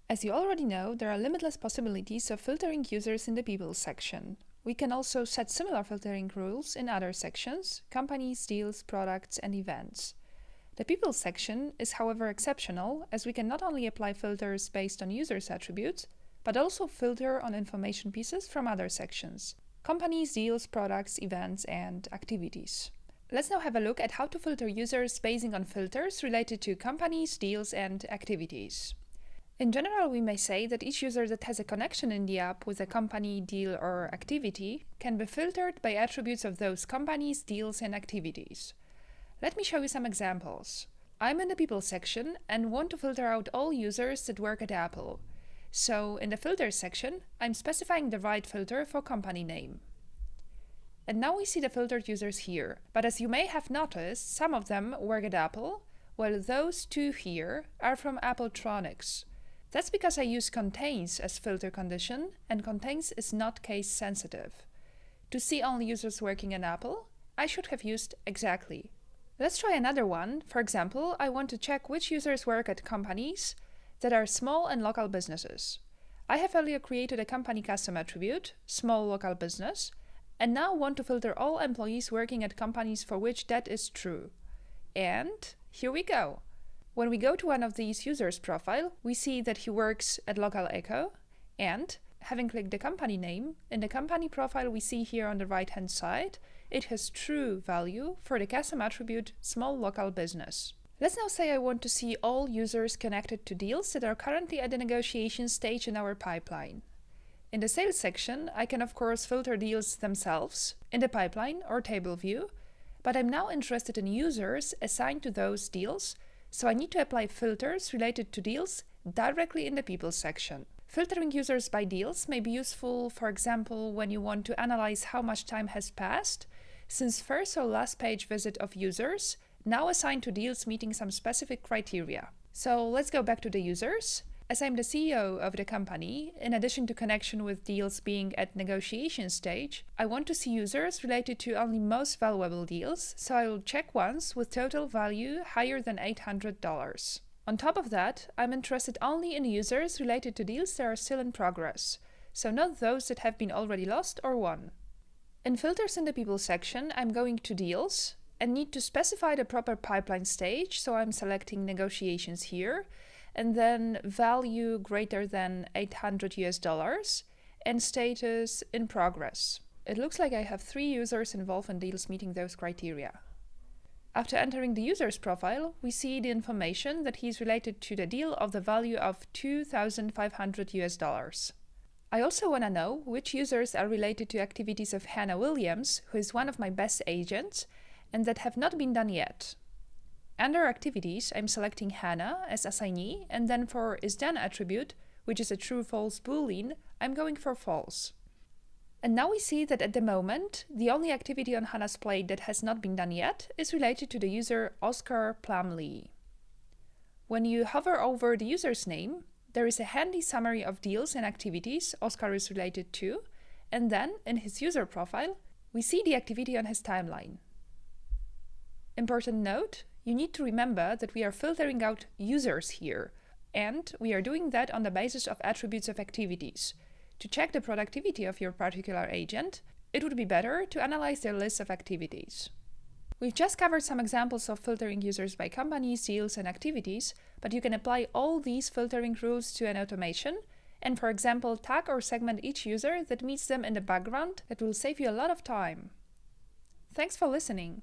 As you already know, there are limitless possibilities of filtering users in the People section. We can also set similar filtering rules in other sections: companies, deals, products, and events. The People section is, however, exceptional, as we can not only apply filters based on users' attributes, but also filter on information pieces from other sections: companies, deals, products, events, and activities. Let's now have a look at how to filter users based on filters related to companies, deals, and activities. In general, we may say that each user that has a connection in the app with a company, deal, or activity can be filtered by attributes of those companies, deals, and activities. Let me show you some examples. I'm in the People section and want to filter out all users that work at Apple. So in the Filters section, I'm specifying the right filter for company name. And now we see the filtered users here, but as you may have noticed, some of them work at Apple, while those two here are from Appletronics. That's because I use contains as filter condition, and contains is not case sensitive. To see only users working in Apple, I should have used exactly. Let's try another one. For example, I want to check which users work at companies that are small and local businesses. I have earlier created a company custom attribute, small local business, and now want to filter all employees working at companies for which that is true. And here we go. When we go to one of these users' profile, we see that he works at Local Echo, and having clicked the company name, in the company profile we see here on the right-hand side, it has true value for the custom attribute small local business. Let's now say I want to see all users connected to deals that are currently at the negotiation stage in our pipeline. In the sales section, I can of course filter deals themselves in the pipeline or table view, but I'm now interested in users assigned to those deals, so I need to apply filters related to deals directly in the People section. Filtering users by deals may be useful, for example, when you want to analyze how much time has passed since first or last page visit of users, now assigned to deals meeting some specific criteria. So let's go back to the users. As I'm the CEO of the company, in addition to connection with deals being at negotiation stage, I want to see users related to only most valuable deals, so I will check ones with total value higher than $800. On top of that, I'm interested only in users related to deals that are still in progress, so not those that have been already lost or won. In Filters in the People section, I'm going to Deals and need to specify the proper pipeline stage, so I'm selecting Negotiations here, and then value greater than $800 and status in progress. It looks like I have 3 users involved in deals meeting those criteria. After entering the user's profile, we see the information that he's related to the deal of the value of $2,500. I also want to know which users are related to activities of Hannah Williams, who is one of my best agents, and that have not been done yet. Under Activities, I'm selecting Hannah as assignee, and then for isDone attribute, which is a true-false boolean, I'm going for false. And now we see that at the moment, the only activity on Hannah's plate that has not been done yet is related to the user Oscar Plumlee. When you hover over the user's name, there is a handy summary of deals and activities Oscar is related to, and then in his user profile, we see the activity on his timeline. Important note: you need to remember that we are filtering out users here, and we are doing that on the basis of attributes of activities. To check the productivity of your particular agent, it would be better to analyze their list of activities. We've just covered some examples of filtering users by companies, deals, and activities, but you can apply all these filtering rules to an automation, and for example, tag or segment each user that meets them in the background. That will save you a lot of time. Thanks for listening.